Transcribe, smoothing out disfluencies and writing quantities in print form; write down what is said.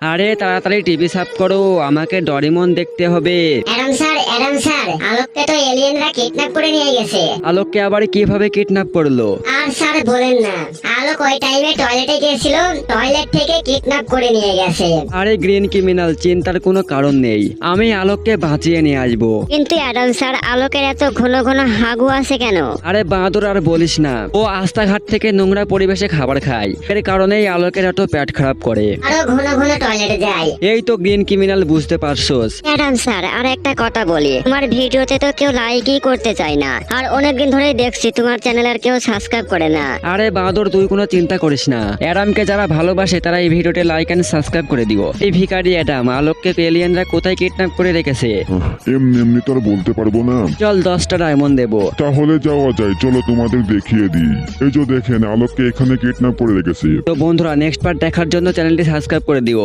আরে তাড়াতাড়ি টিভি সাফ করো, আমাকে ডরিমন দেখতে হবে। অ্যাডাম স্যার, আলোককে তো এলিয়েনরা কিডন্যাপ করে নিয়ে গেছে। আলোককে আবার কিভাবে কিডন্যাপ করলো? আর স্যার বলেন না, আলোক ওই টাইমে টয়লেটে গিয়েছিল, টয়লেট থেকে কিডন্যাপ করে নিয়ে গেছে। আরে গ্রিন ক্রিমিনাল, চিন্তার কোনো কারণ নেই, আমি আলোককে বাঁচিয়ে নিয়ে আসবো। কিন্তু অ্যাডাম স্যার, আলোকের এত ঘন ঘন হাগু আছে কেন? আরে বাঁদর আর বলিস না, ও রাস্তাঘাট থেকে নোংরা পরিবেশে খাবার খায়, এর কারণেই আলোকের এত পেট খারাপ করে। আরো ঘন ঘন টয়লেটে যায়। এই তো গ্রিন ক্রিমিনাল, বুঝতে পারছোস? অ্যাডাম স্যার, আর একটা কথা বলি, তোমার ভিডিওতে তো কেউ লাইকই করতে চায় না, আর অনেকদিন ধরেই দেখছি তোমার চ্যানেলের কেউ সাবস্ক্রাইব করে না। আরে বাঁদর, তুই কোনো চিন্তা করিস না, অ্যাডামকে যারা ভালোবাসে তারা এই ভিডিওতে লাইক এন্ড সাবস্ক্রাইব করে দিও। এই ভিখারি অ্যাডাম আলোককে এলিয়েনরা কোথায় কিডন্যাপ করে রেখেছে? এমনি এমনি তো আর বলতে পারবো না। চল 10টা ডায়মন্ড দেবো। তাহলে যাওয়া যায়, চলো তোমাদের দেখিয়ে দিই। এই যে দেখেন, আলোককে এখানে কিডন্যাপ করে রেখেছে। তো বন্ধুরা, নেক্সট পার্ট দেখার জন্য চ্যানেলটি সাবস্ক্রাইব করে দিও।